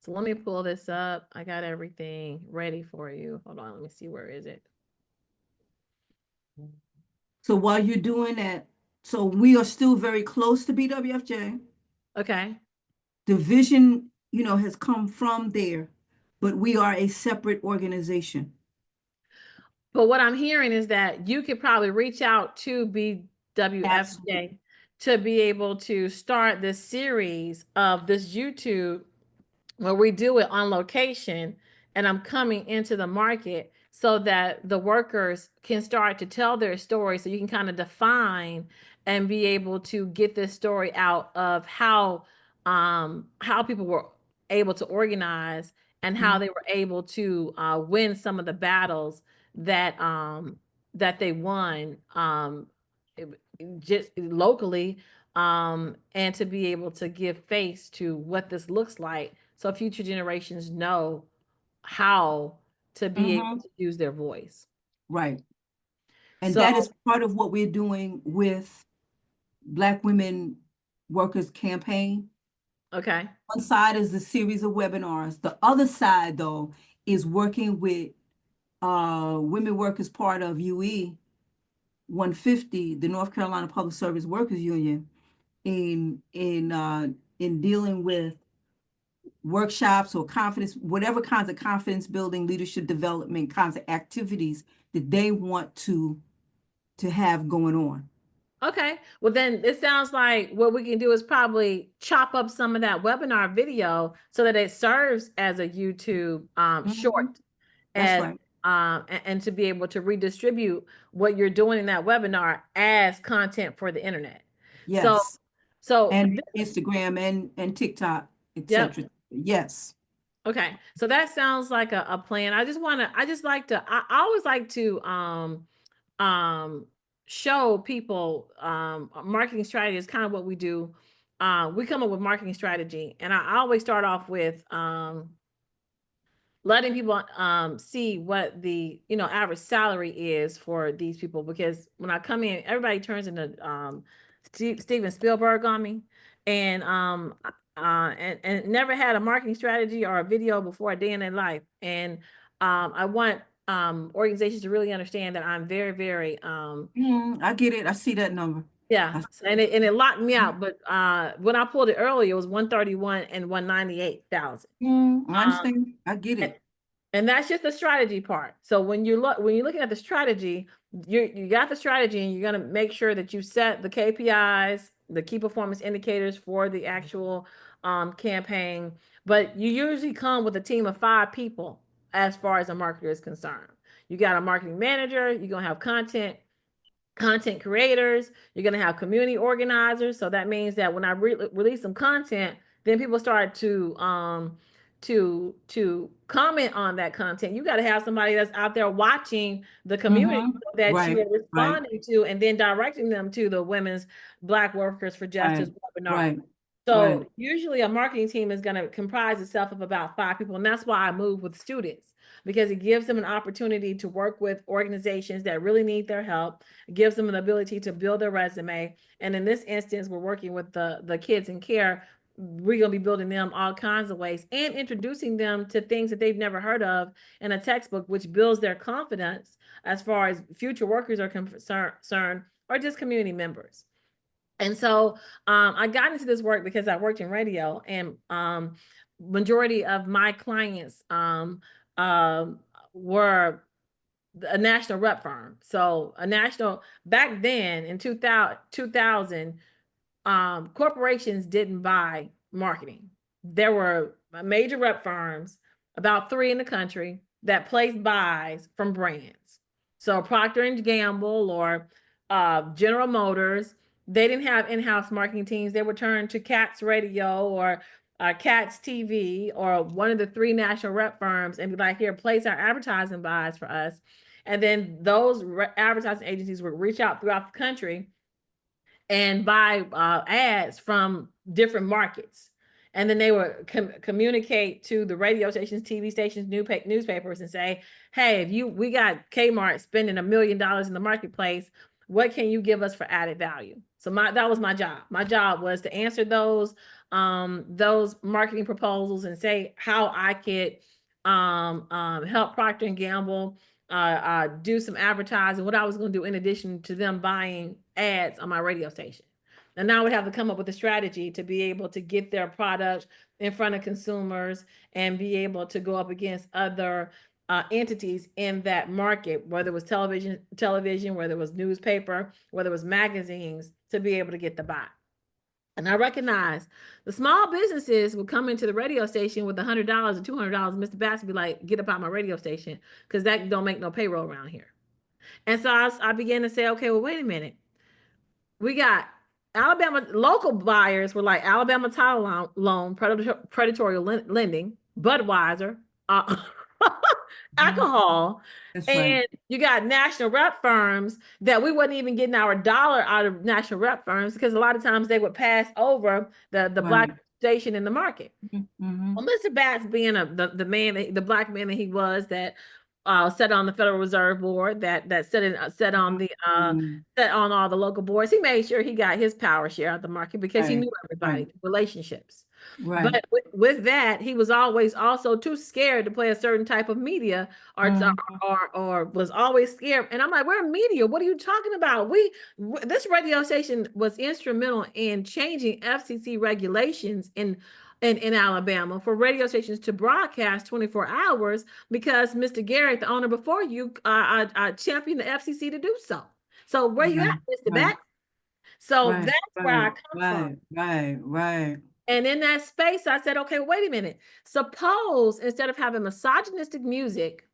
So let me pull this up. I got everything ready for you. Hold on, let me see, where is it? So while you're doing that, so we are still very close to BWFJ. Okay. The vision, has come from there, but we are a separate organization. But what I'm hearing is that you could probably reach out to Absolutely. BWFJ to be able to start this series of this YouTube where we do it on location, and I'm coming into the market so that the workers can start to tell their story, so you can kind of define and be able to get this story out of how people were able to organize and how Mhm. they were able to win some of the battles that that they won just locally, and to be able to give face to what this looks like so future generations know how to be able Mhm. to use their voice. Right. And So, that is part of what we're doing with Black Women Workers Campaign. okay. One side is the series of webinars. The other side, though, is working with women workers part of UE 150, the North Carolina Public Service Workers Union, in dealing with workshops or confidence, whatever kinds of confidence building, leadership development kinds of activities that they want to have going on. Okay. Well, then it sounds like what we can do is probably chop up some of that webinar video so that it serves as a YouTube Mhm. short, That's as right. and to be able to redistribute what you're doing in that webinar as content for the internet. So, Yes. so And this, Instagram and TikTok, yep. etc. Yes. Okay, so that sounds like a plan. I just like to, I always like to um show people marketing strategy is kind of what we do. We come up with marketing strategy, and I always start off with letting people see what the average salary is for these people, because when I come in, everybody turns into Steven Spielberg on me, and and never had a marketing strategy or a video before a day in their life. And I want organizations to really understand that I'm very, very I get it. I see that number. yeah, I, and it locked me out. But when I pulled it earlier, it was 131 and 198,000. I understand. I get it. And that's just the strategy part. So when you're looking at the strategy, you got the strategy, and you're gonna make sure that you set the KPIs, the key performance indicators for the actual campaign. But you usually come with a team of 5 people as far as a marketer is concerned. You got a marketing manager, you're gonna have content creators, you're going to have community organizers. So that means that when I release some content, then people start to comment on that content. You got to have somebody that's out there watching the community that you Right. are Right. responding to, and then directing them to the Women's Black Workers for Justice Right. webinar. Right. So Right. usually a marketing team is going to comprise itself of about 5 people. And that's why I move with students, because it gives them an opportunity to work with organizations that really need their help. It gives them an ability to build their resume. And in this instance, we're working with the kids in care. We're going to be building them all kinds of ways and introducing them to things that they've never heard of in a textbook, which builds their confidence as far as future workers are concerned, or just community members. And so I got into this work because I worked in radio, and majority of my clients um, were a national rep firm. So a national, back then in 2000, corporations didn't buy marketing. There were major rep firms, about 3 in the country, that placed buys from brands. So Procter and Gamble or General Motors, they didn't have in-house marketing teams. They would turn to Cats Radio or Cats TV or one of the 3 national rep firms and be like, "Here, place our advertising buys for us." And then those advertising agencies would reach out throughout the country and buy ads from different markets. And then they would communicate to the radio stations, TV stations, newspapers, and say, "Hey, if we got Kmart spending $1 million in the marketplace, what can you give us for added value?" So that was my job. My job was to answer those those marketing proposals and say how I could help Procter and Gamble do some advertising, what I was going to do in addition to them buying ads on my radio station. And now I would have to come up with a strategy to be able to get their product in front of consumers and be able to go up against other entities in that market, whether it was television, whether it was newspaper, whether it was magazines, to be able to get the buy. And I recognize the small businesses would come into the radio station with $100 or $200. Mr. Bass would be like, get up out my radio station, because that don't make no payroll around here. And so I began to say, okay, well, wait a minute. We got Alabama local buyers were like Alabama Title Loan, predatory lending, Budweiser, uh, alcohol, That's right. and you got national rep firms that we wasn't even getting our dollar out of national rep firms, because a lot of times they would pass over the Right. black station in the market. Mm-hmm. Well, Mr. Batts being the man, the black man that he was, that sat on the Federal Reserve Board, that sat on the Mm-hmm. set on all the local boards, he made sure he got his power share of the market because he Right. knew everybody, Right. relationships. Right. But with that, he was always also too scared to play a certain type of media, or Mm-hmm. or was always scared. And I'm like, we're media. What are you talking about? This radio station was instrumental in changing FCC regulations in Alabama for radio stations to broadcast 24 hours, because Mr. Garrett, the owner before you, championed the FCC to do so. So where you at, Right. Mr. Right. Back? So Right. that's where I Right. come from. Right. Right. Right. And in that space, I said, okay, wait a minute. Suppose instead of having misogynistic music,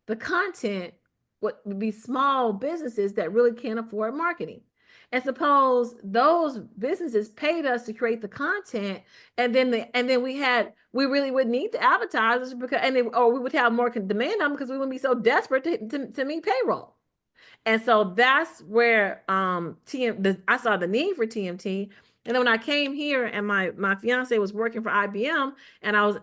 the content would be small businesses that really can't afford marketing. And suppose those businesses paid us to create the content, and then we really would need the advertisers, because or we would have more demand on them, because we wouldn't be so desperate to meet payroll. And so that's where I saw the need for TMT. And then when I came here, and my fiance was working for IBM, and I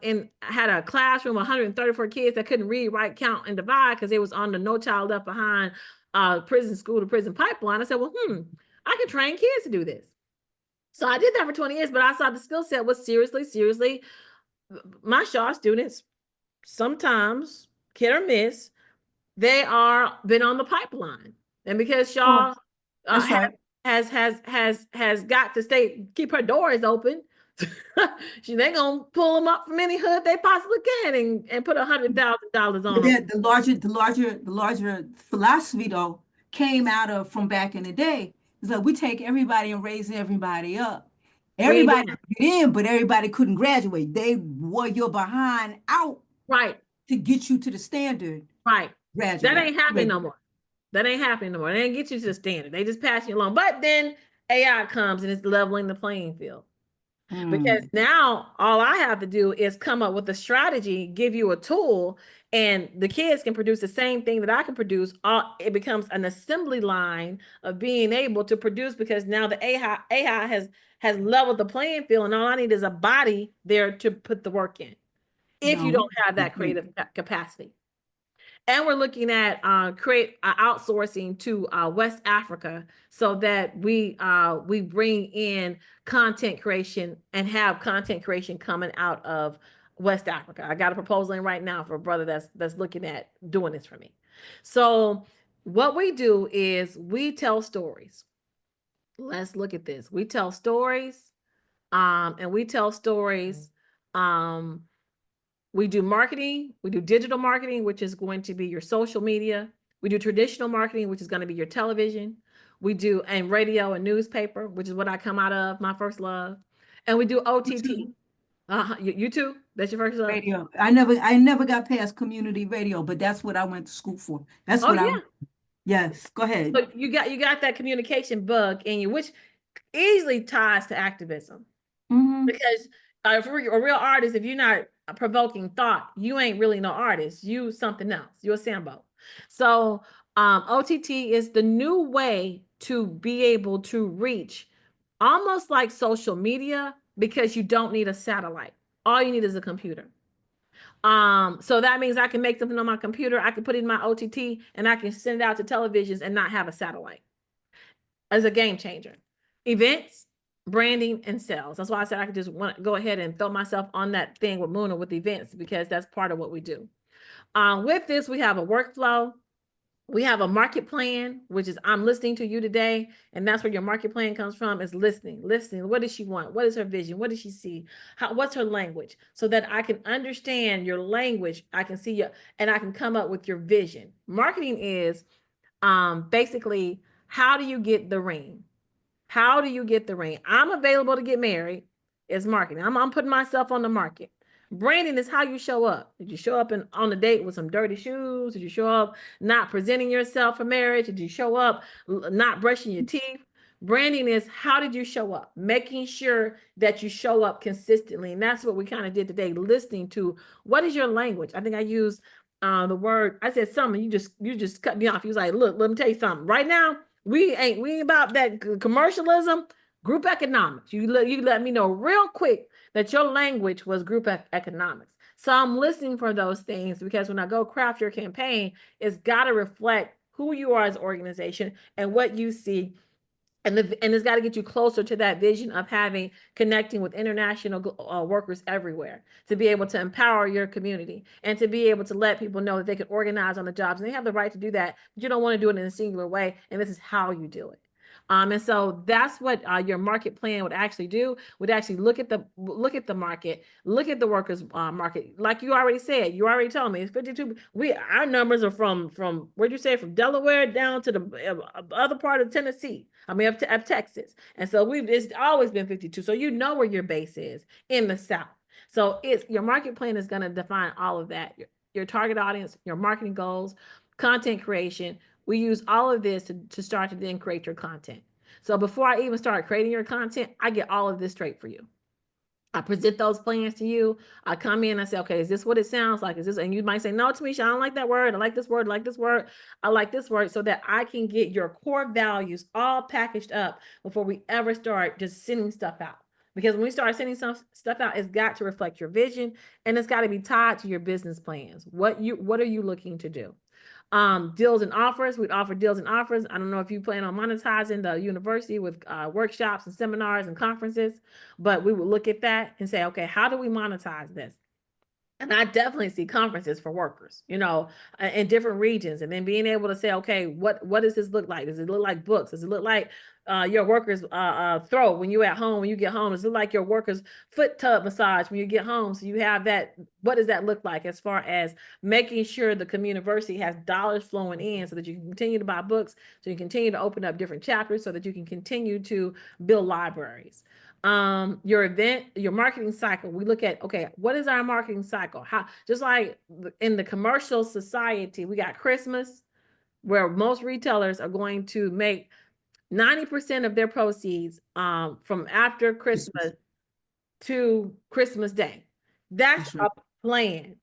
had a classroom of 134 kids that couldn't read, write, count, and divide, because they was on the No Child Left Behind prison school to prison pipeline. I said, well, I can train kids to do this. So I did that for 20 years, but I saw the skill set was seriously, my Shaw students, sometimes hit or miss, they are been on the pipeline. And because Oh, Shaw that's right. has got to keep her doors open, they gonna pull them up from any hood they possibly can, and put $100,000 But on them. the larger philosophy though came out of from back in the day. It's like we take everybody and raise everybody up. We ain't Everybody doing that. could get in, but everybody couldn't graduate. They wore your behind out Right, to get you to the standard right. That graduate. ain't happening no more. That ain't happening no more. They ain't get you to the standard. They just pass you along. But then AI comes and it's leveling the playing field. Because Mm, now all I have to do is come up with a strategy, give you a tool, and the kids can produce the same thing that I can produce. It becomes an assembly line of being able to produce, because now the AI has leveled the playing field, and all I need is a body there to put the work in, if you no, don't have that creative capacity. And we're looking at create outsourcing to West Africa, so that we bring in content creation and have content creation coming out of West Africa. I got a proposal in right now for a brother that's looking at doing this for me. So what we do is we tell stories. Let's look at this. We tell stories, and we tell stories. Um, we do marketing, we do digital marketing, which is going to be your social media. We do traditional marketing, which is going to be your television. We do and radio and newspaper, which is what I come out of, my first love. And we do OTT. YouTube You too? That's your first love? radio. I never got past community radio, but that's what I went to school for. That's Oh what I, yeah. yes, go ahead. So you got that communication bug in you, which easily ties to activism. Hmm. Because for a real artist, if you're not provoking thought, you ain't really no artist. You something else. You're a Sambo. So OTT is the new way to be able to reach, almost like social media, because you don't need a satellite. All you need is a computer. So that means I can make something on my computer, I can put it in my OTT, and I can send it out to televisions and not have a satellite. As a game changer. Events, branding, and sales. That's why I said I could just want to go ahead and throw myself on that thing with Muna with events, because that's part of what we do. With this, we have a workflow. We have a market plan, which is I'm listening to you today. And that's where your market plan comes from, is listening. What does she want? What is her vision? What does she see? What's her language? So that I can understand your language. I can see you, and I can come up with your vision. Marketing is basically, how do you get the ring? How do you get the ring? I'm available to get married. It's marketing. I'm putting myself on the market. Branding is how you show up. Did you show up on the date with some dirty shoes? Did you show up not presenting yourself for marriage? Did you show up not brushing your teeth? Branding is, how did you show up? Making sure that you show up consistently. And that's what we kind of did today, listening to what is your language. I think I used the word, I said something, you just cut me off. You was like, look, let me tell you something. Right now, we ain't about that commercialism. Group economics. You let me know real quick that your language was group economics. So I'm listening for those things, because when I go craft your campaign, it's got to reflect who you are as an organization and what you see. And it's got to get you closer to that vision of connecting with international workers everywhere, to be able to empower your community and to be able to let people know that they can organize on the jobs, and they have the right to do that, but you don't want to do it in a singular way. And this is how you do it. And so that's what your market plan would actually do. Would actually look at the market, look at the workers market. Like you already said, you already told me it's 52. Our numbers are from where'd you say, from Delaware down to the other part of Tennessee. I mean, of Texas. And so it's always been 52. So you know where your base is in the South. So your market plan is going to define all of that. Your target audience, your marketing goals, content creation. We use all of this to start to then create your content. So before I even start creating your content, I get all of this straight for you. I present those plans to you. I come in, I say, okay, is this what it sounds like? Is this, and you might say, no, Tamisha, I don't like that word. I like this word, I like this word. I like this word, so that I can get your core values all packaged up before we ever start just sending stuff out. Because when we start sending some stuff out, it's got to reflect your vision, and it's got to be tied to your business plans. What are you looking to do? Deals and offers. We'd offer deals and offers. I don't know if you plan on monetizing the university with workshops and seminars and conferences, but we would look at that and say, okay, how do we monetize this? And I definitely see conferences for workers, in different regions, and then being able to say, okay, what does this look like? Does it look like books? Does it look like your workers throw when you at home, when you get home? Does it look like your workers foot tub massage when you get home? So you have that. What does that look like, as far as making sure the Communiversity has dollars flowing in, so that you can continue to buy books, so you can continue to open up different chapters, so that you can continue to build libraries? Your marketing cycle. We look at, okay, what is our marketing cycle? How, just like in the commercial society, we got Christmas, where most retailers are going to make 90% of their proceeds from after Christmas to Christmas Day. That's a plan.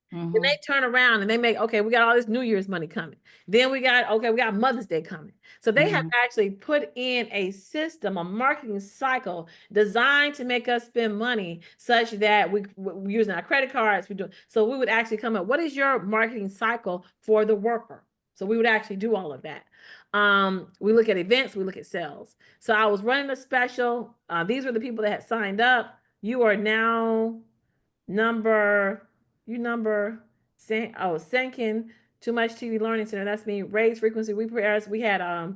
Then they turn around and they make, okay, we got all this New Year's money coming. Then we got Mother's Day coming. So they have actually put in a system, a marketing cycle designed to make us spend money, such that we're using our credit cards. So we would actually come up, what is your marketing cycle for the worker? So we would actually do all of that. We look at events, we look at sales. So I was running a special. These were the people that had signed up. You are now Senkin, Too Much TV Learning Center. That's me. Raise Frequency. We had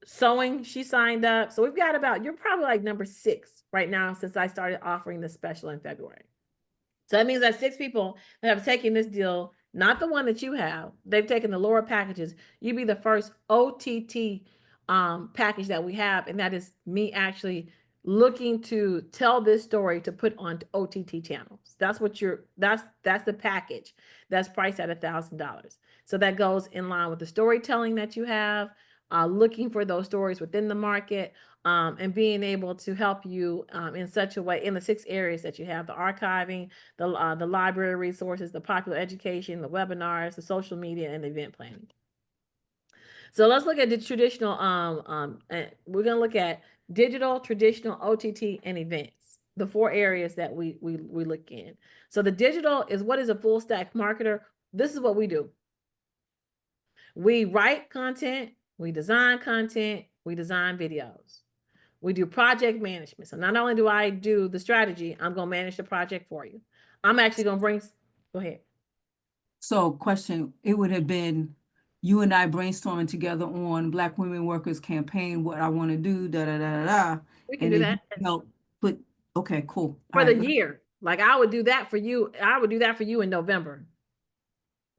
sewing. She signed up. So we've got you're probably like number 6 right now, since I started offering this special in February. So that means that 6 people that have taken this deal, not the one that you have, they've taken the lower packages. You be the first OTT package that we have, and that is me actually looking to tell this story to put on OTT channels. That's the package that's priced at $1,000. So that goes in line with the storytelling that you have, looking for those stories within the market, and being able to help you in such a way in the 6 areas that you have: the archiving, the library resources, the popular education, the webinars, the social media, and the event planning. So let's look at the traditional, we're going to look at digital, traditional, OTT, and events, the 4 areas that we look in. So the digital is, what is a full stack marketer? This is what we do. We write content, we design content, we design videos. We do project management. So not only do I do the strategy, I'm going to manage the project for you. I'm actually going to bring, go ahead. So question, it would have been you and I brainstorming together on Black Women Workers Campaign, what I want to do, da da da da da. We can And do then that you help put, okay, cool. All for the right. year. Like I would do that for you. I would do that for you in November.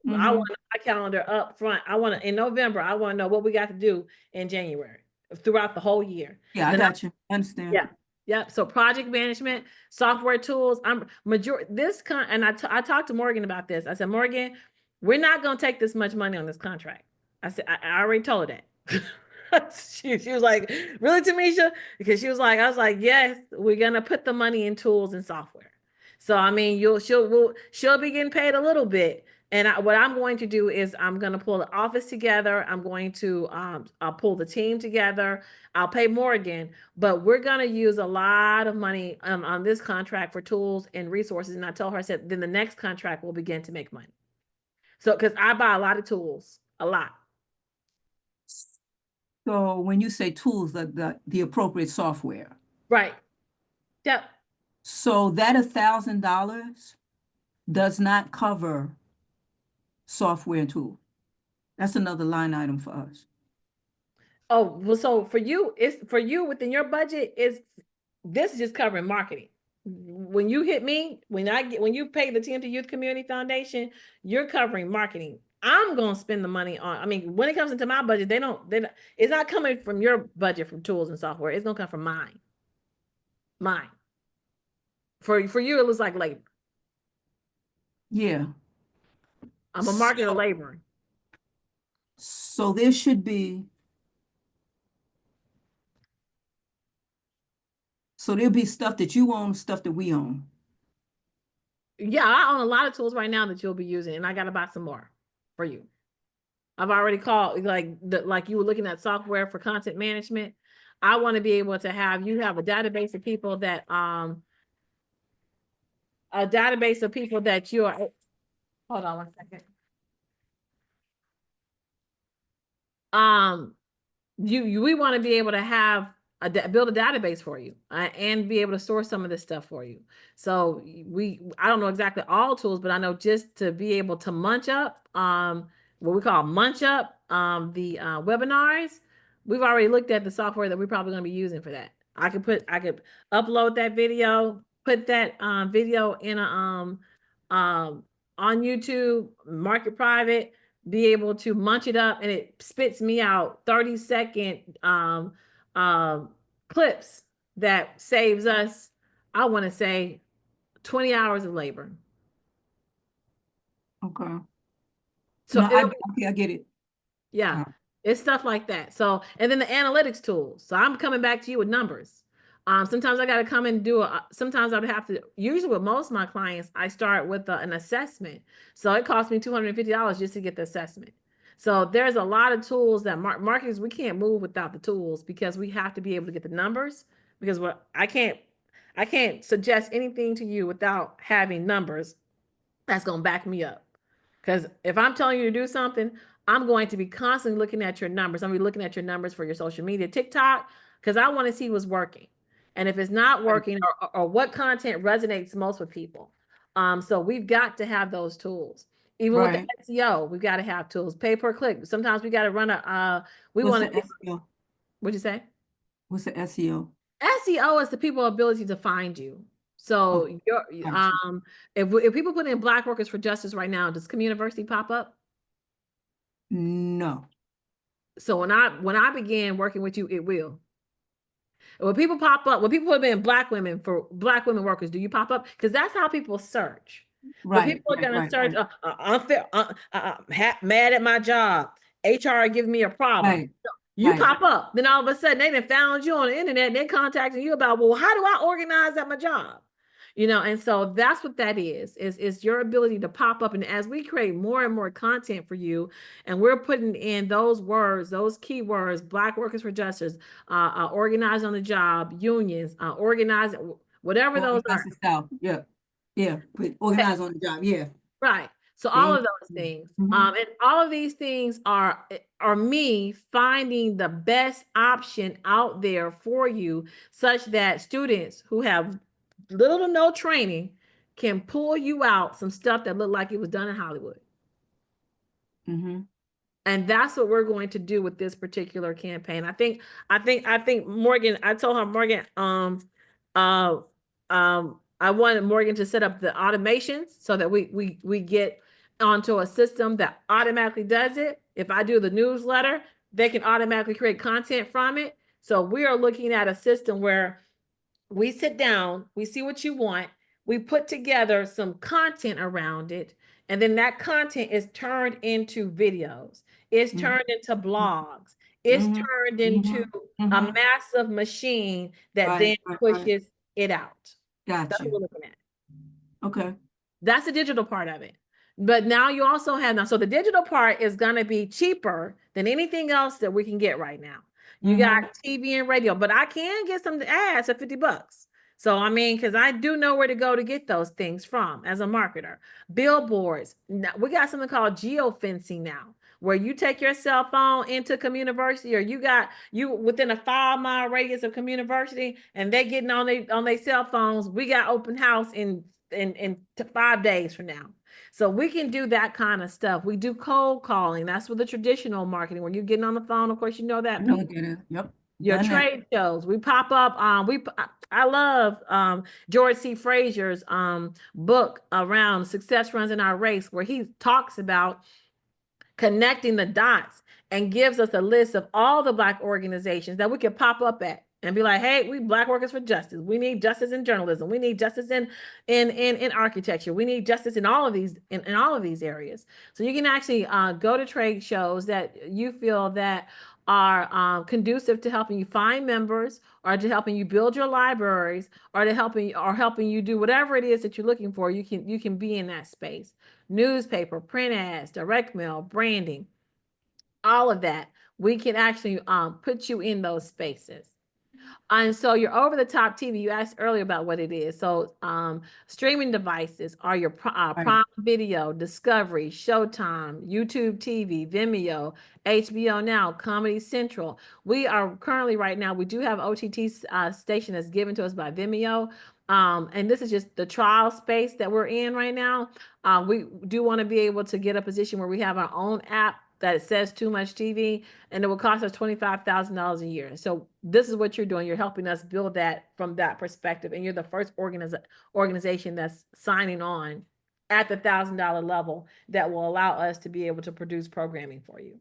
I Mm-hmm. want my calendar up front. I want to, in November, I want to know what we got to do in January throughout the whole year. Yeah, I Then got you. I understand. yeah. Yep. So project management, software tools. I'm and I talked to Morgan about this. I said, Morgan, we're not going to take this much money on this contract. I said, I already told her that. She was like, really, Tamisha? Because I was like, yes, we're gonna put the money in tools and software. So I mean, she'll be getting paid a little bit. And what I'm going to do is I'm going to pull the office together. I'm going to I'll pull the team together. I'll pay Morgan, but we're going to use a lot of money on this contract for tools and resources. And I told her, I said, then the next contract will begin to make money. So, because I buy a lot of tools, a lot. So when you say tools, the appropriate software. Right. Yep. So that $1,000 does not cover software and tool. That's another line item for us. Oh, well, so for you, it's for you within your budget this is just covering marketing. When you hit me, when you pay the TMT Youth Community Foundation, you're covering marketing. I'm going to spend the money on, I mean, when it comes into my budget, it's not coming from your budget from tools and software. It's going to come from mine. Mine. For you, it looks like labor. Yeah. I'm a marketer labor. So there should be, so there'll be stuff that you own, stuff that we own. Yeah, I own a lot of tools right now that you'll be using, and I got to buy some more for you. I've already called, like you were looking at software for content management. I want to be able to have you have a database of people that you are. Hold on one second. We want to be able to have build a database for you and be able to source some of this stuff for you. So I don't know exactly all tools, but I know just to be able to munch up what we call munch up the webinars. We've already looked at the software that we're probably going to be using for that. I could upload that video, put that video in on YouTube, mark it private, be able to munch it up, and it spits me out 30-second clips that saves us, I want to say, 20 hours of labor. Okay. So No, I get it. yeah, it's stuff like that. So, and then the analytics tools. So I'm coming back to you with numbers. Sometimes I got to come and sometimes I would have to, usually with most of my clients, I start with an assessment. So it costs me $250 just to get the assessment. So there's a lot of tools that marketers, we can't move without the tools because we have to be able to get the numbers because I can't suggest anything to you without having numbers that's going to back me up. Because if I'm telling you to do something, I'm going to be constantly looking at your numbers. I'm going to be looking at your numbers for your social media, TikTok, because I want to see what's working. And if it's not working or what content resonates most with people. So we've got to have those tools. Even with the SEO, we've got to have tools. Pay per click. Sometimes we got to run What's the SEO? What'd you say? What's the SEO? SEO is the people's ability to find you. So if people put in Black Workers for Justice right now, does Communiversity pop up? No. So when I began working with you, it will. When people pop up, when people put in Black women for Black women workers, do you pop up? Because that's how people search. But people are going to search unfair, mad at my job. HR giving me a problem. You pop up. Then all of a sudden they done found you on the internet. And they're contacting you about, well, how do I organize at my job? And so that's what that is your ability to pop up. And as we create more and more content for you, and we're putting in those words, those keywords, Black Workers for Justice, organized on the job, unions, organizing, whatever those are. Yeah. Yeah. Organized on the job. Yeah. Right. So all Thank of those you. things, Mhm. and all of these things are me finding the best option out there for you, such that students who have little to no training can pull you out some stuff that looked like it was done in Hollywood. Mhm. And that's what we're going to do with this particular campaign. I think Morgan, I told her, Morgan, uh I wanted Morgan to set up the automations so that we get onto a system that automatically does it. If I do the newsletter, they can automatically create content from it. So we are looking at a system where we sit down, we see what you want, we put together some content around it, and then that content is turned into videos, it's Mhm. turned into blogs, it's Mhm. turned into Mhm. a Mhm. massive machine that Right, then right, right. pushes it out. Got That's what you. we're looking at. Okay. That's the digital part of it. But now you also have now, so the digital part is going to be cheaper than anything else that we can get right now. You got Mhm. TV and radio, but I can get some ads for $50. So I mean, because I do know where to go to get those things from as a marketer. Billboards. Now, we got something called geofencing now, where you take your cell phone into Communiversity, or you got you within a 5 mile radius of Communiversity, and they getting on their cell phones. We got open house in 5 days from now. So we can do that kind of stuff. We do cold calling. That's for the traditional marketing. When you're getting on the phone, of course, you know I that know people, what that is. Yep. your Done that. trade shows. We pop up. I love George C. Frazier's book around success runs in our race, where he talks about connecting the dots and gives us a list of all the Black organizations that we can pop up at and be like, hey, we Black workers for justice. We need justice in journalism. We need justice in architecture. We need justice in all of these in all of these areas. So you can actually go to trade shows that you feel that are conducive to helping you find members, or to helping you build your libraries, or to helping you do whatever it is that you're looking for. You can be in that space. Newspaper, print ads, direct mail, branding, all of that. We can actually put you in those spaces. And so your over the top TV, you asked earlier about what it is. So streaming devices are your Right. Prime Video, Discovery, Showtime, YouTube TV, Vimeo, HBO Now, Comedy Central. We are currently right now, we do have OTT station that's given to us by Vimeo. And this is just the trial space that we're in right now. We do want to be able to get a position where we have our own app that says Too Much TV, and it will cost us $25,000 a year. So this is what you're doing. You're helping us build that from that perspective. And you're the first organization that's signing on at the $1,000 level that will allow us to be able to produce programming for you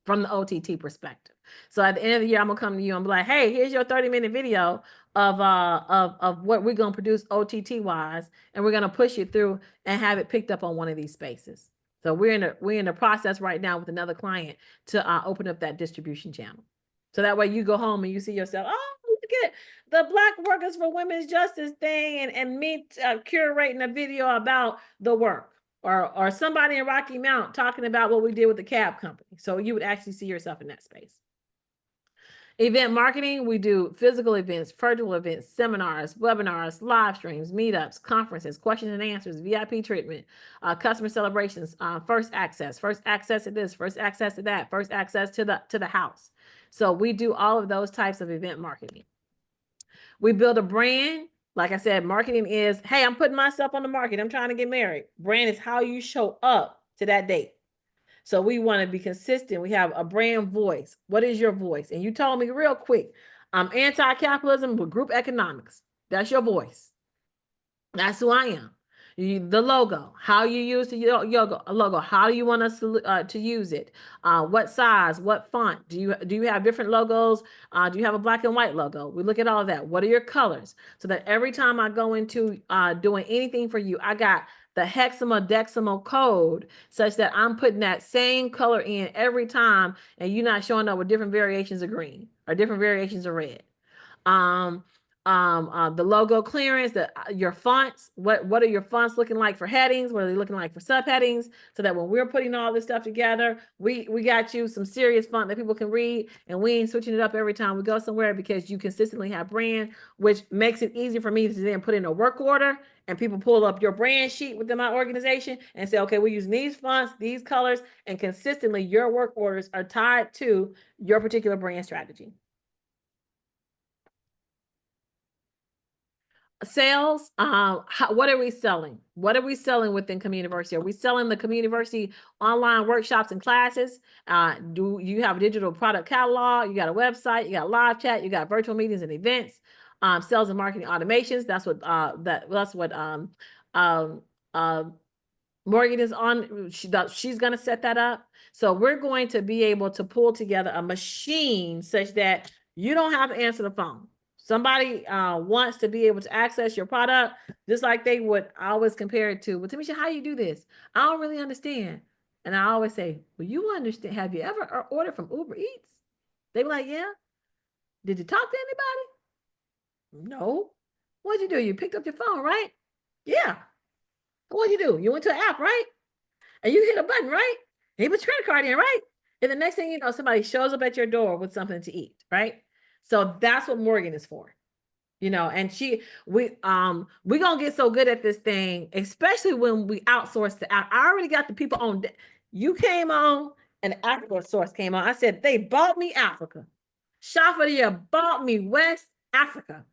from the OTT perspective. So at the end of the year, I'm gonna come to you and be like, hey, here's your 30-minute video of what we're gonna produce OTT wise, and we're gonna push it through and have it picked up on one of these spaces. So we're in the process right now with another client to open up that distribution channel. So that way you go home and you see yourself, oh, look at the Black Workers for Women's Justice thing, and me curating a video about the work, or somebody in Rocky Mount talking about what we did with the cab company. So you would actually see yourself in that space. Event marketing, we do physical events, virtual events, seminars, webinars, live streams, meetups, conferences, questions and answers, VIP treatment, customer celebrations, first access to this, first access to that, first access to the house. So we do all of those types of event marketing. We build a brand. Like I said, marketing is, hey, I'm putting myself on the market. I'm trying to get married. Brand is how you show up to that date. So we want to be consistent. We have a brand voice. What is your voice? And you told me real quick, I'm anti-capitalism with group economics. That's your voice. That's who I am. The logo, how you use the logo, how do you want us to use it? What size, what font? Do you have different logos? Do you have a black and white logo? We look at all of that. What are your colors? So that every time I go into doing anything for you, I got the hexadecimal code such that I'm putting that same color in every time, and you're not showing up with different variations of green or different variations of red. Um, the logo clearance, your fonts. What are your fonts looking like for headings? What are they looking like for subheadings? So that when we're putting all this stuff together, we got you some serious font that people can read, and we ain't switching it up every time we go somewhere, because you consistently have brand, which makes it easy for me to then put in a work order, and people pull up your brand sheet within my organization and say, okay, we're using these fonts, these colors, and consistently your work orders are tied to your particular brand strategy. Sales, what are we selling? What are we selling within Communiversity? Are we selling the Communiversity online workshops and classes? Do you have a digital product catalog? You got a website, you got live chat, you got virtual meetings and events, sales and marketing automations. That's what um, uh, Morgan is on. She's going to set that up. So we're going to be able to pull together a machine such that you don't have to answer the phone. Somebody wants to be able to access your product, just like they would. I always compare it to, well, Tamisha, how you do this? I don't really understand. And I always say, well, you understand. Have you ever ordered from Uber Eats? They be like, yeah. Did you talk to anybody? No. What'd you do? You picked up your phone, right? Yeah. What'd you do? You went to an app, right? And you hit a button, right? And you put your credit card in, right? And the next thing you know, somebody shows up at your door with something to eat, right? So that's what Morgan is for. And we're gonna get so good at this thing, especially when we outsource the app. I already got the people on. You came on, and the Africa source came on. I said, they bought me Africa. Shafadia bought me West Africa.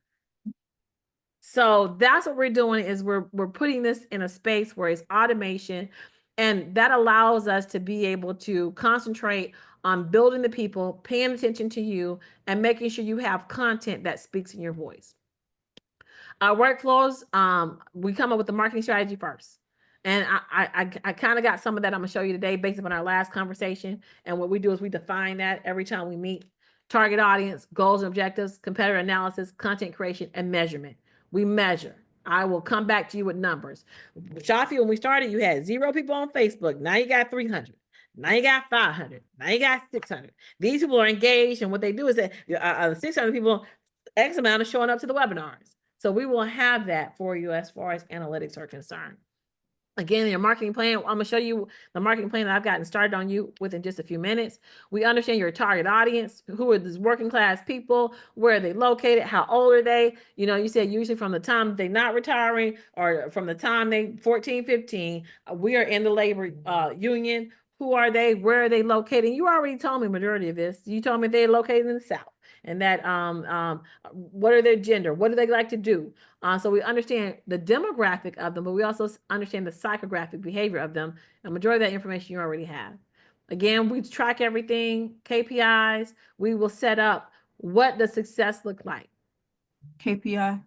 So that's what we're doing, is we're putting this in a space where it's automation, and that allows us to be able to concentrate on building the people, paying attention to you, and making sure you have content that speaks in your voice. Our workflows, we come up with the marketing strategy first. And I kind of got some of that I'm gonna show you today based on our last conversation. And what we do is we define that every time we meet. Target audience, goals and objectives, competitor analysis, content creation, and measurement. We measure. I will come back to you with numbers. Shafi, when we started, you had 0 people on Facebook. Now you got 300. Now you got 500. Now you got 600. These people are engaged, and what they do is that 600 people, X amount, are showing up to the webinars. So we will have that for you as far as analytics are concerned. Again, your marketing plan, I'm gonna show you the marketing plan that I've gotten started on you within just a few minutes. We understand your target audience. Who are these working class people? Where are they located? How old are they? You said usually from the time they're not retiring, or from the time they 14, 15, we are in the labor union. Who are they? Where are they located? You already told me majority of this. You told me they're located in the South, and that what are their gender? What do they like to do? So we understand the demographic of them, but we also understand the psychographic behavior of them. And majority of that information you already have. Again, we track everything, KPIs. We will set up what does success look like. KPI?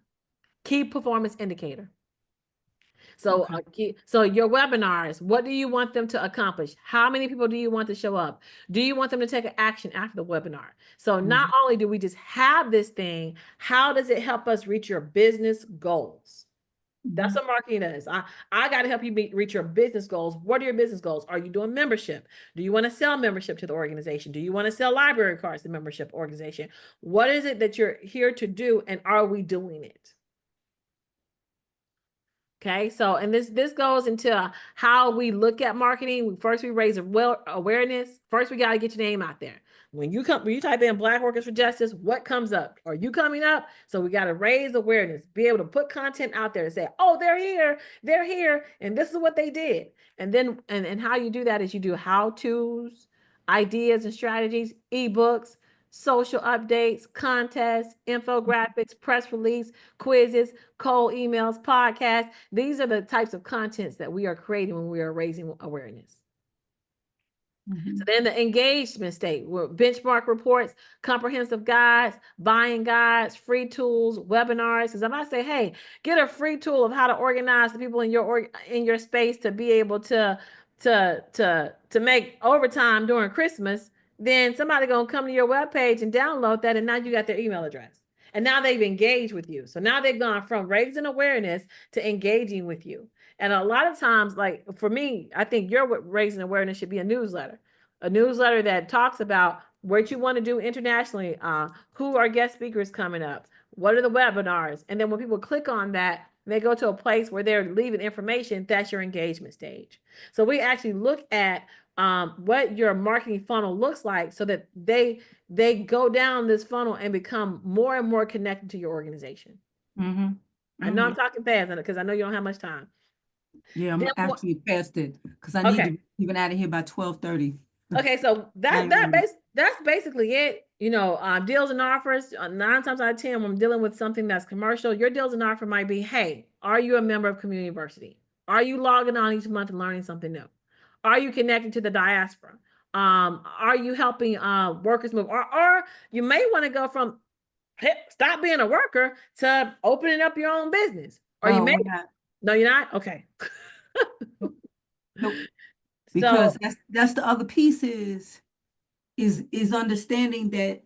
Key performance indicator. So, so your webinars, what do you want them to accomplish? How many people do you want to show up? Do you want them to take an action after the webinar? So not only do we just have this thing, how does it help us reach your business goals? That's what marketing is. I got to help you reach your business goals. What are your business goals? Are you doing membership? Do you want to sell membership to the organization? Do you want to sell library cards to the membership organization? What is it that you're here to do, and are we doing it? Okay, so, and this goes into how we look at marketing. First, we raise awareness. First, we got to get your name out there. When you type in Black Workers for Justice, what comes up? Are you coming up? So we got to raise awareness, be able to put content out there and say, oh, they're here, and this is what they did. And then, and how you do that is you do how-tos, ideas and strategies, ebooks, social updates, contests, infographics, press release, quizzes, cold emails, podcasts. These are the types of contents that we are creating when we are raising awareness. So then the engagement state, benchmark reports, comprehensive guides, buying guides, free tools, webinars. Because if I say, hey, get a free tool of how to organize the people in your space to be able to make overtime during Christmas, then somebody gonna come to your webpage and download that, and now you got their email address. And now they've engaged with you. So now they've gone from raising awareness to engaging with you. And a lot of times, like for me, I think your raising awareness should be a newsletter that talks about what you want to do internationally. Who are guest speakers coming up? What are the webinars? And then when people click on that, they go to a place where they're leaving information, that's your engagement stage. So we actually look at what your marketing funnel looks like so that they go down this funnel and become more and more connected to your organization. Mm-hmm. I know I'm Mm-hmm. talking fast because I know you don't have much time. Yeah, Then I'm actually past it because I need to okay. be even out of here by 12:30. Okay, so I ain't ready. that's basically it. You know, deals and offers. 9 times out of 10, when I'm dealing with something that's commercial, your deals and offer might be, hey, are you a member of Communiversity? Are you logging on each month and learning something new? Are you connected to the diaspora? Are you helping workers move? Or you may want to go from hey, stop being a worker to opening up your own business. Or you Oh, may we're not. no, you're not. Okay, Nope. Nope. so Because that's the other piece is understanding that,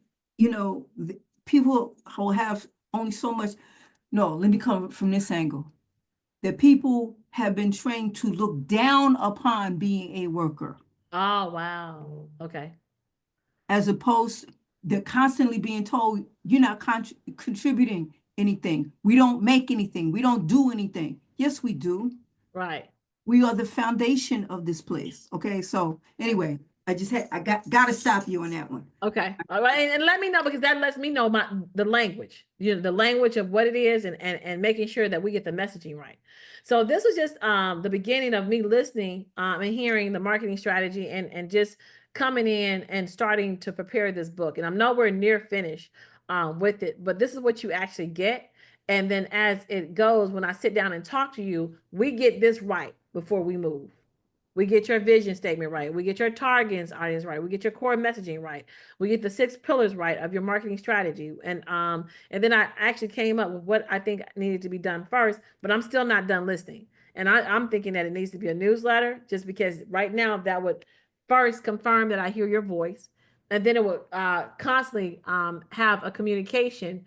people will have only so much. No, let me come from this angle. That people have been trained to look down upon being a worker, oh wow, okay. as opposed they're constantly being told you're not contributing anything. We don't make anything. We don't do anything. Yes, we do. Right. We are the foundation of this place. Okay. So anyway, I gotta stop you on that one. Okay. All right. And let me know because that lets me know the language, the language of what it is and making sure that we get the messaging right. So this was just the beginning of me listening and hearing the marketing strategy and just coming in and starting to prepare this book. And I'm nowhere near finished with it, but this is what you actually get. And then as it goes, when I sit down and talk to you, we get this right before we move. We get your vision statement right. We get your target audience right. We get your core messaging right. We get the 6 pillars right of your marketing strategy. And then I actually came up with what I think needed to be done first, but I'm still not done listening. And I'm thinking that it needs to be a newsletter just because right now that would first confirm that I hear your voice. And then it would constantly have a communication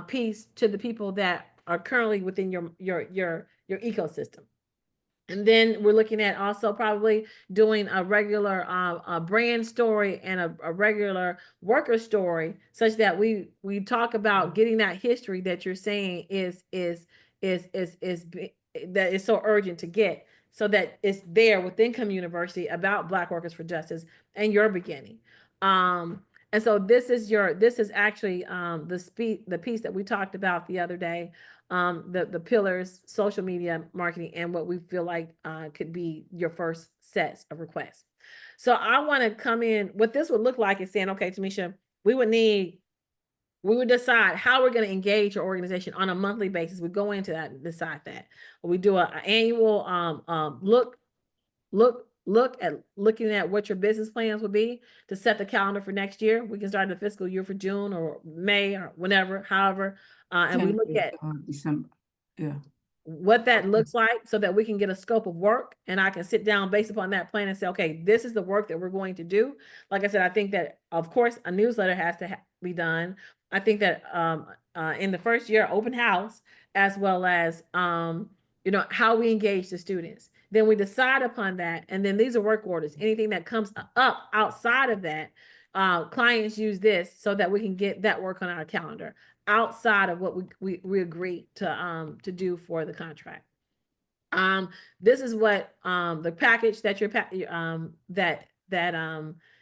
piece to the people that are currently within your ecosystem. And then we're looking at also probably doing a regular a brand story and a regular worker story, such that we talk about getting that history that you're saying is that is so urgent to get, so that it's there within Communiversity about Black Workers for Justice and your beginning. Um, and so this is actually the piece that we talked about the other day, the pillars, social media marketing, and what we feel like could be your first sets of requests. So I want to come in. What this would look like is saying, okay, Tamisha, we would decide how we're going to engage your organization on a monthly basis. We go into that and decide that. We do an annual looking at what your business plans would be to set the calendar for next year. We can start the fiscal year for June or May or whenever, however, and we 10th look of at December. Yeah. what that looks like so that we can get a scope of work and I can sit down based upon that plan and say, okay, this is the work that we're going to do. Like I said, I think that of course a newsletter has to be done. I think that in the first year, open house, as well as how we engage the students. Then we decide upon that, and then these are work orders. Anything that comes up outside of that, clients use this so that we can get that work on our calendar outside of what we agreed to do for the contract. This is what the package that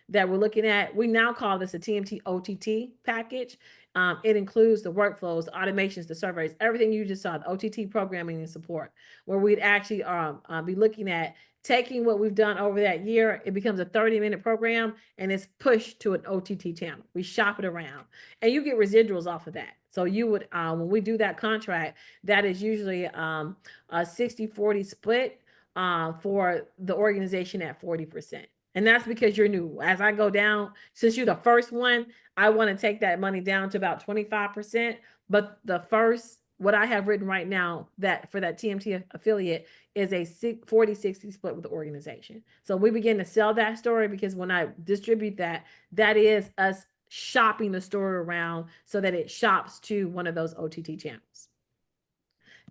that we're looking at. We now call this a TMT OTT package. It includes the workflows, the automations, the surveys, everything you just saw, the OTT programming and support, where we'd actually be looking at taking what we've done over that year. It becomes a 30-minute program and it's pushed to an OTT channel. We shop it around and you get residuals off of that. So you would, when we do that contract, that is usually a 60-40 split for the organization at 40%. And that's because you're new. As I go down, since you're the first one, I want to take that money down to about 25%. But what I have written right now that for that TMT affiliate is a 40-60 split with the organization. So we begin to sell that story because when I distribute that, that is us shopping the story around so that it shops to one of those OTT channels.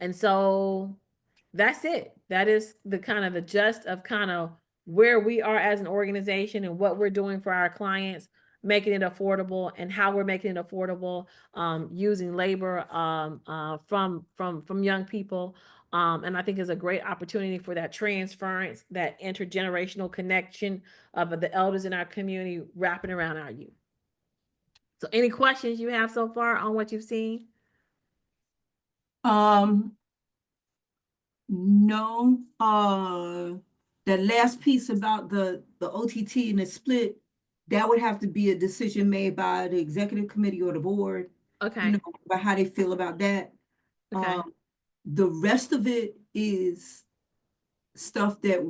And so that's it. That is the kind of the gist of kind of where we are as an organization and what we're doing for our clients. making it affordable and how we're making it affordable, using labor from young people. And I think it's a great opportunity for that transference, that intergenerational connection of the elders in our community wrapping around our youth. So any questions you have so far on what you've seen? Um, no, that last piece about the OTT and the split, that would have to be a decision made by the executive committee or the board, you Okay. know, about how they feel about that. Okay. The rest of it is stuff that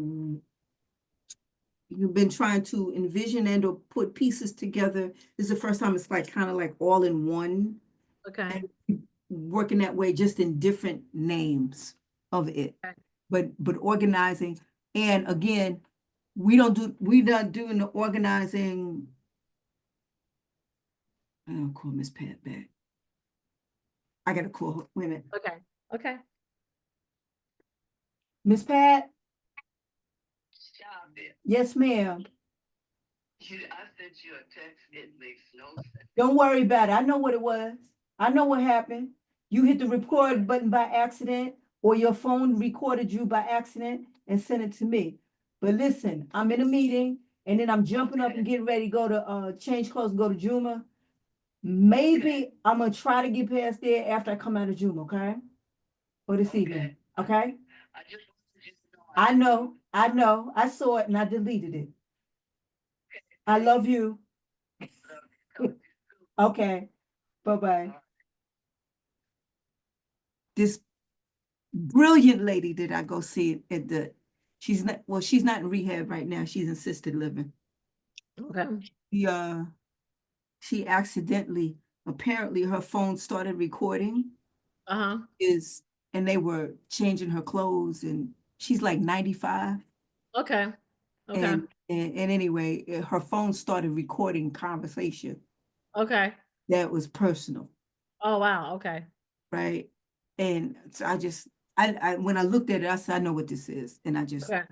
you've been trying to envision and or put pieces together. This is the first time it's like kind of like all in one Okay. and working that way, just in different names of it. Okay. But organizing, and again, we're not doing the organizing. I'll call Miss Pat back. I gotta call her. Wait a minute. Okay. Okay. Miss Pat? Yes, ma'am. I sent you a text, it makes no sense. Don't worry about it. I know what it was. I know what happened. You hit the record button by accident, or your phone recorded you by accident and sent it to me. But listen, I'm in a meeting and then I'm jumping up and getting ready to go to change clothes and go to Juma. Maybe I'm gonna try to get past there after I come out of Juma, okay? Or this evening, okay? I just wanted you to know. I know. I saw it and I deleted it. I love you. Okay, bye-bye. This brilliant lady that I go see at she's not in rehab right now. She's in assisted living. Okay. She accidentally, apparently her phone started recording Uh-huh. and they were changing her clothes and she's like 95. Okay. Okay. And anyway, her phone started recording conversation Okay. that was personal, Oh, wow. Okay. right? And so I when I looked at it, I said, I know what this is. And I just, Okay.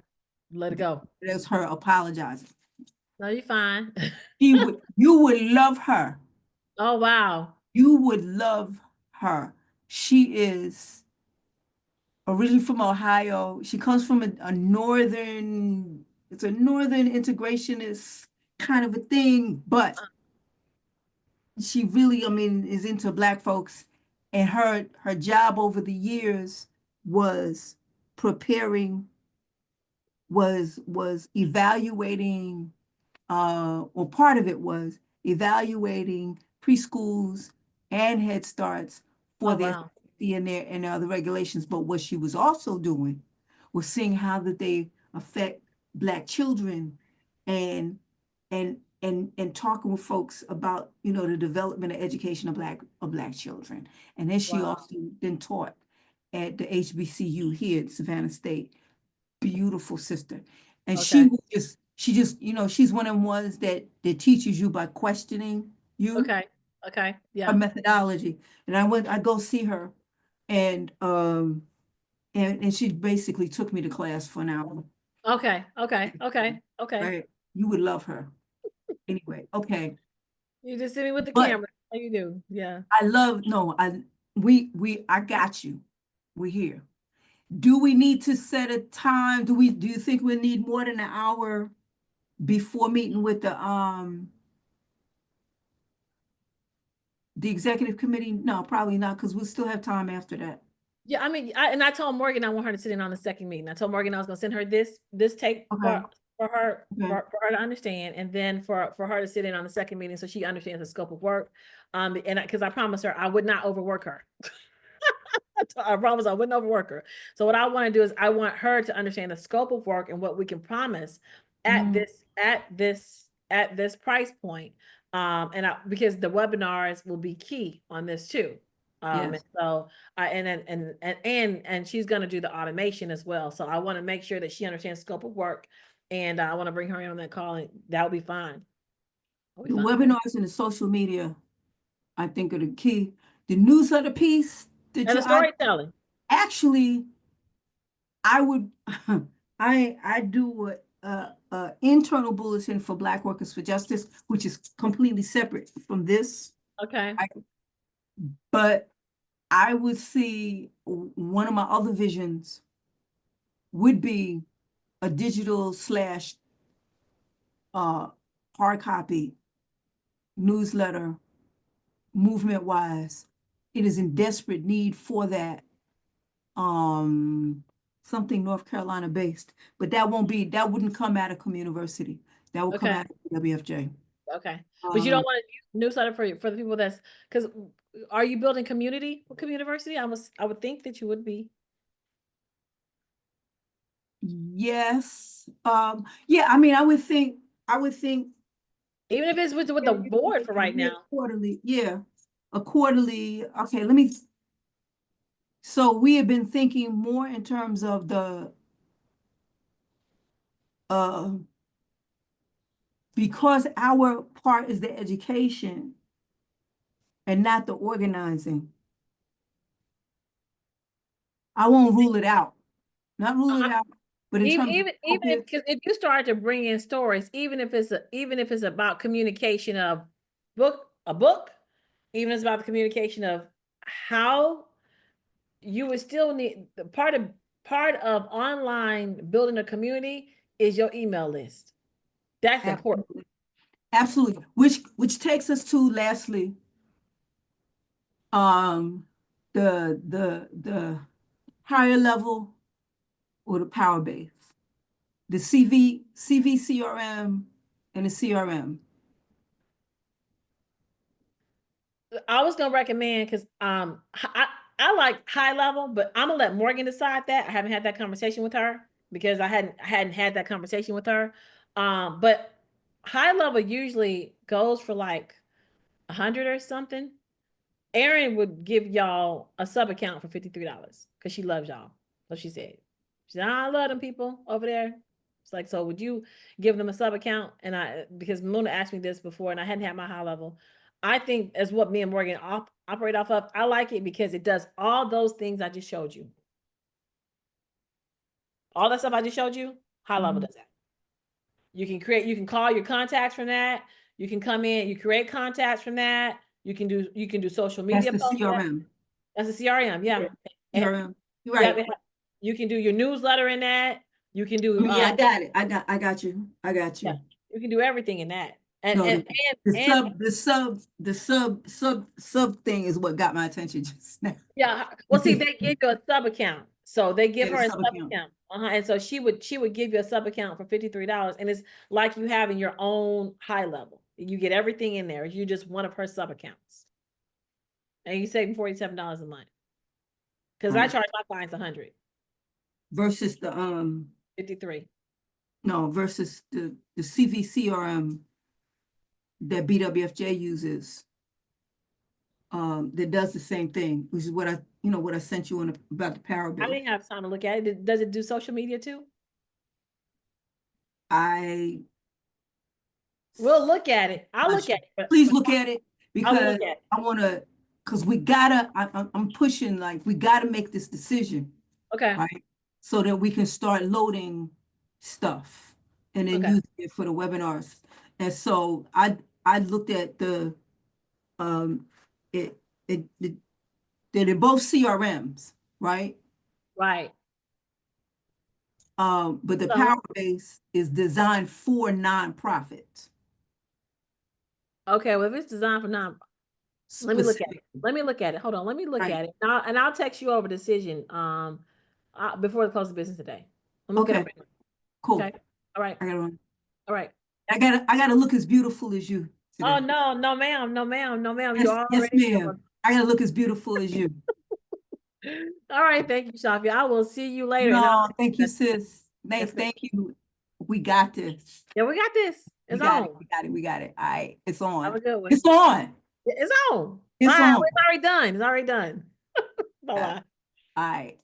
Let it go. it was her apologizing. No, you're fine. You would love her. Oh, wow. You would love her. She is originally from Ohio. She comes from a northern, it's a northern integrationist kind of a thing, but she really, I mean, is into Black folks. And her job over the years was preparing, was evaluating, or part of it was evaluating preschools and Head Starts for Oh, their wow. safety and their other regulations. But what she was also doing was seeing how that they affect Black children and and talking with folks about, you know, the development and education of Black children. And then she Wow. also been taught at the HBCU here at Savannah State. Beautiful sister. And Okay. she just, you know, she's one of them ones that teaches you by questioning you, Okay. Okay. her Yeah. methodology. And I go see her and and she basically took me to class for an hour. Okay. Okay. Okay. Okay. Right. You would love her. Anyway, okay. You just hit me with the But camera. How you do? Yeah. I love, no, I got you. We're here. Do we need to set a time? Do you think we need more than an hour before meeting with the executive committee? No, probably not, because we'll still have time after that. Yeah, I mean, I told Morgan I want her to sit in on the second meeting. I told Morgan I was gonna send her this tape Okay. for her Okay. for her to understand, and then for her to sit in on the second meeting so she understands the scope of work. And because I promised her I would not overwork her. I promise I wouldn't overwork her. So what I want to do is I want her to understand the scope of work and what we can promise at Mhm. this price point. Because the webinars will be key on this too. And Yes. so and she's going to do the automation as well. So I want to make sure that she understands scope of work, and I want to bring her in on that call, and that'll be fine. That'll be The fine. webinars and the social media, I think, are the key. The newsletter piece that And the storytelling. actually, I would, I do what internal bulletin for Black Workers for Justice, which is completely separate from this. Okay. But I would see one of my other visions would be a digital slash hard copy newsletter, movement wise. It is in desperate need for that. Something North Carolina based, but that wouldn't come out of Communiversity. That will come Okay. out of WFJ. Okay. But you don't want a newsletter for the people because are you building community with Communiversity? I would think that you would be. Yes. Yeah, I mean, I would think Even if it's with the board for right now. quarterly, yeah. A quarterly, okay, so we have been thinking more in terms of the because our part is the education and not the organizing. I won't rule it out. Not rule it out, but in terms of Even if you start to bring in stories, even if it's about communication of a book, even if it's about the communication of how you would still need part of online building a community is your email list. That's important. Absolutely. Which takes us to lastly, the higher level or the power base, the CVCRM and the CRM. I was gonna recommend because I like high level, but I'm gonna let Morgan decide that. I haven't had that conversation with her because I hadn't had that conversation with her. But high level usually goes for like 100 or something. Erin would give y'all a sub account for $53 because she loves y'all. So she said. She said, I love them people over there. It's like, so would you give them a sub account? And because Luna asked me this before and I hadn't had my high level. I think as what me and Morgan operate off of. I like it because it does all those things I just showed you. All that stuff I just showed you, high level does that. You can call your contacts from that. You can come in, you create contacts from that. You can do social media. That's the CRM. That's a CRM, yeah. CRM. You're right. Yeah, you can do your newsletter in that. You can do yeah, I got it. I got you. Yeah, you can do everything in that. And no, and the sub thing is what got my attention just now. yeah, well, see, they give you a sub account. So they give Yeah, her a sub sub account. account. And so she would give you a sub account for $53. And it's like you having your own high level. You get everything in there. You just one of her sub accounts. And you saving $47 a month. Because I charge my clients 100. Versus the 53. No, versus the CVCRM that BWFJ uses. That does the same thing, which is what I sent you about the power bill. I didn't have time to look at it. Does it do social media too? We'll look at it. I'll look at it. Please look at it because look at it. I want to, because I'm pushing, like, we gotta make this decision. Okay. Right? So that we can start loading stuff and then use it for the webinars. And so I looked at they're both CRMs, right? Right. But the power base is designed for nonprofits. Okay, well, if it's designed for let me look at it. Let me look at it. Hold on. Let me look at it. And I'll text you over decision before the close of business today. Let me okay. Cool. Okay. All right. I gotta run. All right. I gotta look as beautiful as you today. Oh no, no, ma'am, no, ma'am, no, ma'am. Yes, ma'am. I gotta look as beautiful as you. All right, thank you, Shafia. I will see you later. No, thank you, sis. Thank you. We got this. Yeah, we got this. It's on. We got it. All right, it's on. Have a good one. It's on. It's on. It's on. It's already done. It's already done. Bye-bye. All right.